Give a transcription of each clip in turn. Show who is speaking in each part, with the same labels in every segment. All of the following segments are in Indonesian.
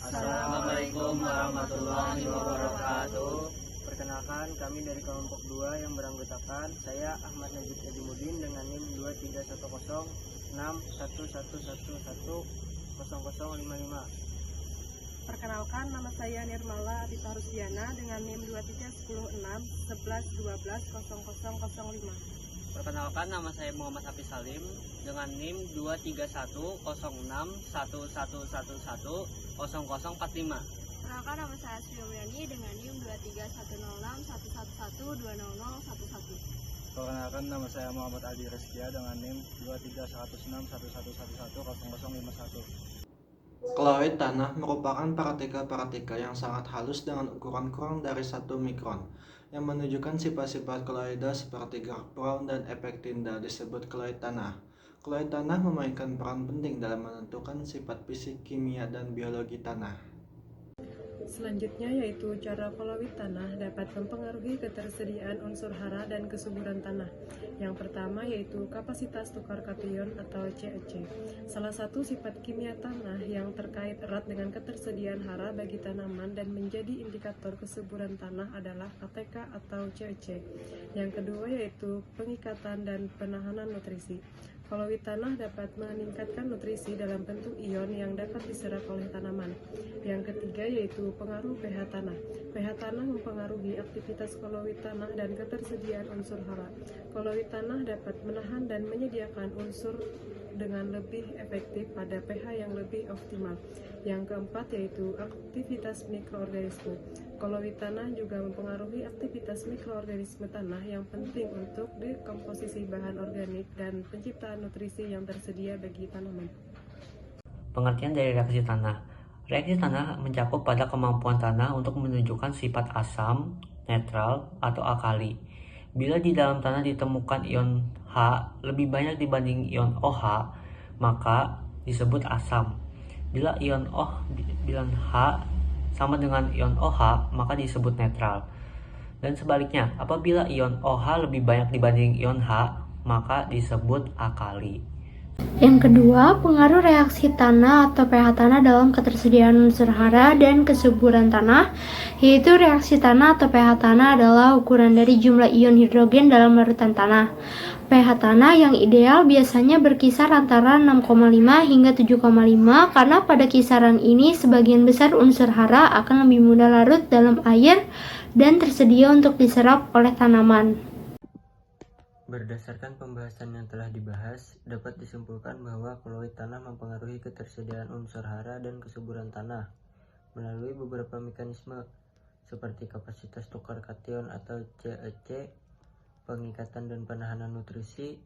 Speaker 1: Assalamualaikum warahmatullahi wabarakatuh.
Speaker 2: Perkenalkan, kami dari kelompok 2 yang beranggotakan saya Ahmad Najib Edimudin dengan NIM 2310611110055.
Speaker 3: Perkenalkan, nama saya Nirmala Atita Rusdiana dengan NIM 23106111120005.
Speaker 1: Perkenalkan, nama saya Muhammad Hafiz Salim dengan NIM 2310611110045.
Speaker 4: Perkenalkan, nama saya Suyomyani dengan NIM 2310611120011.
Speaker 5: Perkenalkan, nama saya Muhammad Adi Reskia dengan NIM 2310611110051.
Speaker 6: Koloid tanah merupakan partikel-partikel yang sangat halus dengan ukuran kurang dari 1 mikron, yang menunjukkan sifat-sifat koloida seperti gerak brown dan efek tinda disebut koloid tanah. Koloid tanah memainkan peran penting dalam menentukan sifat fisik, kimia, dan biologi tanah.
Speaker 3: Selanjutnya yaitu cara koloid tanah dapat mempengaruhi ketersediaan unsur hara dan kesuburan tanah. Yang pertama yaitu kapasitas tukar kation atau CEC. Salah satu sifat kimia tanah yang terkait erat dengan ketersediaan hara bagi tanaman dan menjadi indikator kesuburan tanah adalah KTK atau CEC. Yang kedua yaitu pengikatan dan penahanan nutrisi. Koloid tanah dapat meningkatkan nutrisi dalam bentuk ion yang dapat diserap oleh tanaman. Yang ketiga yaitu pengaruh pH tanah. pH tanah mempengaruhi aktivitas koloid tanah dan ketersediaan unsur hara. Koloid tanah dapat menahan dan menyediakan unsur dengan lebih efektif pada pH yang lebih optimal. Yang keempat yaitu aktivitas mikroorganisme. Koloid tanah juga mempengaruhi aktivitas mikroorganisme tanah yang penting untuk dekomposisi bahan organik dan penciptaan nutrisi yang tersedia bagi tanaman.
Speaker 7: Pengertian dari reaksi tanah. Reaksi tanah mencakup pada kemampuan tanah untuk menunjukkan sifat asam, netral, atau alkali. Bila di dalam tanah ditemukan ion H lebih banyak dibanding ion OH, maka disebut asam. Bila ion H sama dengan ion OH, maka disebut netral. Dan sebaliknya, apabila ion OH lebih banyak dibanding ion H, maka disebut alkali.
Speaker 8: Yang kedua, pengaruh reaksi tanah atau pH tanah dalam ketersediaan unsur hara dan kesuburan tanah, yaitu reaksi tanah atau pH tanah adalah ukuran dari jumlah ion hidrogen dalam larutan tanah. pH tanah yang ideal biasanya berkisar antara 6,5 hingga 7,5 karena pada kisaran ini sebagian besar unsur hara akan lebih mudah larut dalam air dan tersedia untuk diserap oleh tanaman.
Speaker 2: Berdasarkan pembahasan yang telah dibahas, dapat disimpulkan bahwa koloid tanah mempengaruhi ketersediaan unsur hara dan kesuburan tanah melalui beberapa mekanisme seperti kapasitas tukar kation atau CEC, pengikatan dan penahanan nutrisi,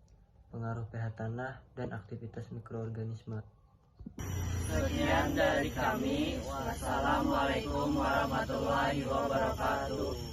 Speaker 2: pengaruh pH tanah, dan aktivitas mikroorganisme.
Speaker 1: Sekian dari kami. Wassalamualaikum warahmatullahi wabarakatuh.